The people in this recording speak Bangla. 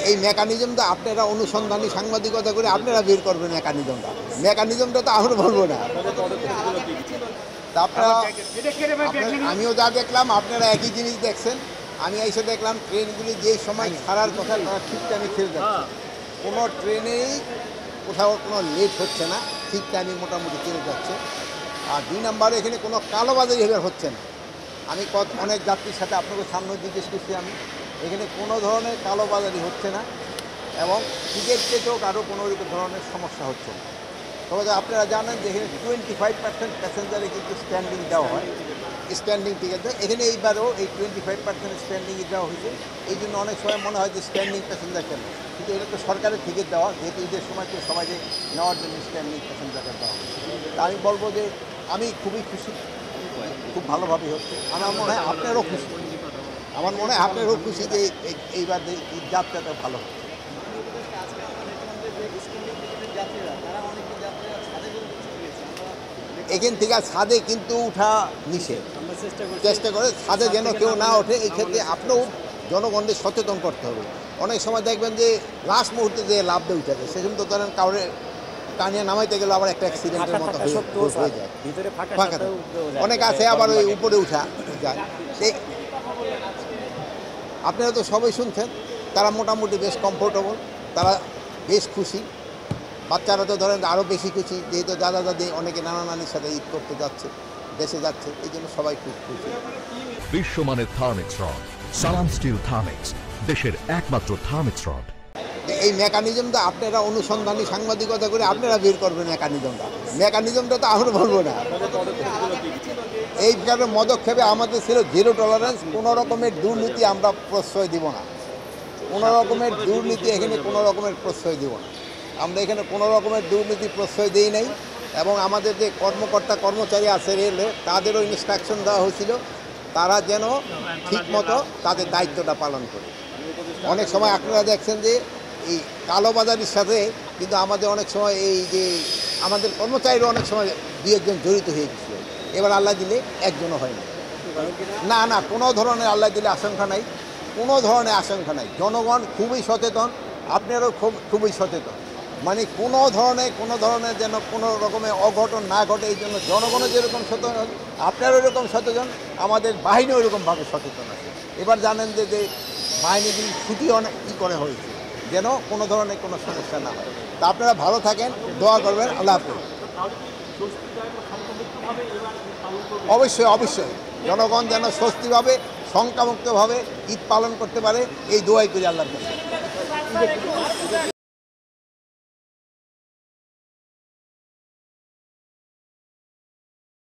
এই মেকানিজমটা আপনারা অনুসন্ধানী সাংবাদিকতা করে আপনারা বের করবেন। মেকানিজমটা তো আমরা বলবো না। তা আমিও যা দেখলাম আপনারা একই জিনিস দেখছেন। আমি এসে দেখলাম ট্রেনগুলি যেই সময় ছাড়ার কথা তারা ঠিক টাইমে ছেড়ে যাচ্ছে। কোনো ট্রেনেই কোথাও কোনো লেট হচ্ছে না, ঠিক টাইমে মোটামুটি ছেড়ে যাচ্ছে। আর 2 নম্বরে এখানে কোনো কালোবাজারি এবার হচ্ছে না। আমি অনেক যাত্রীর সাথে আপনাকে সামনে জিজ্ঞেস করছি, আমি এখানে কোনো ধরনের কালোবাজারি হচ্ছে না এবং টিকিট পেতেও কারো কোনো ধরনের সমস্যা হচ্ছে না। তবে আপনারা জানেন যে এখানে 25% প্যাসেঞ্জারে কিন্তু স্ট্যান্ডিং দেওয়া হয়, স্ট্যান্ডিং টিকিট দেয়। এখানে এইবারও এই 25% স্ট্যান্ডিংয়ে দেওয়া হয়েছে। এই জন্য অনেক সময় মনে হয় যে স্ট্যান্ডিং প্যাসেঞ্জার কেন, কিন্তু এটা তো সরকারের টিকিট দেওয়া, যেহেতু ঈদের সময় তো সবাইকে নেওয়ার জন্য স্ট্যান্ডিং প্যাসেঞ্জারকে দেওয়া হয়েছে। তা আমি বলবো যে আমি খুবই খুশি, খুব ভালোভাবে হচ্ছে। আমার মনে হয় আপনারও খুশি, আমার মনে হয় আপনারও খুশি যে এইবার ঈদ যাত্রাটা ভালো হচ্ছে। এখান থেকে ছাদে কিন্তু উঠা নিষেধ, চেষ্টা করে ছাদে যেন কেউ না ওঠে। এই ক্ষেত্রে আপনিও জনগণকে সচেতন করতে হবে। অনেক সময় দেখবেন যে লাস্ট মুহূর্তে যে লাভ দিয়ে উঠেছে, সেজন্য তো ধরেন কাউরে টানিয়ে নামাইতে গেলে আবার একটা অ্যাক্সিডেন্টের মতো হয়ে যায়। ফাঁকা অনেক আছে, আবার ওই উপরে উঠা যায়। সেই আপনারা তো সবাই শুনছেন, তারা মোটামুটি বেশ কমফোর্টেবল, তারা বেশ খুশি। বাচ্চারা তো ধরেন আরও বেশি খুশি, যেহেতু দাদা দাদি অনেকে নানা নানির সাথে ঈদ করতে যাচ্ছে, দেশে যাচ্ছে, এই জন্য সবাই খুব খুশি। বিশ্বমানের থার্মিক্স রড, সালাম স্টিল থার্মিক্স, দেশের একমাত্র থার্মিক্স রড। এই মেকানিজমটা আপনারা অনুসন্ধানী সাংবাদিকতা করে আপনারা বের করবেন। মেকানিজমটা তো আমরা বলবো না। এই কারণে পদক্ষেপে আমাদের ছিল 0 টলারেন্স। কোনো রকমের দুর্নীতি আমরা প্রশ্রয় দিব না। কোনো রকমের দুর্নীতি এখানে কোনো রকমের প্রশ্রয় দিব না। আমরা এখানে কোনো রকমের দুর্নীতি প্রশ্রয় দিই নাই। এবং আমাদের যে কর্মকর্তা কর্মচারী আছে রেলে, তাদেরও ইনস্ট্রাকশন দেওয়া হয়েছিল তারা যেন ঠিকমতো তাদের দায়িত্বটা পালন করে। অনেক সময় আপনারা দেখছেন যে এই কালোবাজারির সাথে কিন্তু আমাদের অনেক সময় এই যে আমাদের কর্মচারীরা অনেক সময় 2-1 জন জড়িত হয়ে গেছিল। এবার আল্লাহ দিলে একজনও হয়নি। না, কোনো ধরনের আল্লাহ দিলে আশঙ্কা নাই, কোনো ধরনের আশঙ্কা নাই। জনগণ খুবই সচেতন, আপনারাও খুবই সচেতন। মানে কোনো ধরনের যেন কোনো রকমের অঘটন না ঘটে, এই জন্য জনগণও যেরকম সচেতন, আপনারও এরকম সচেতন, আমাদের বাহিনীও এরকমভাবে সচেতন আছে। এবার জানেন যে বাহিনীগুলি ছুটি অনেক কী করে হয়েছে, যেন কোনো ধরনের কোনো সমস্যা না হয়। তা আপনারা ভালো থাকেন, দোয়া করবেন। আল্লাহ হাফেজ। অবশ্যই জনগণ যেন স্বস্তিভাবে শঙ্কামুক্তভাবে ঈদ পালন করতে পারে, এই দোয়াই করি আল্লাহর কাছে।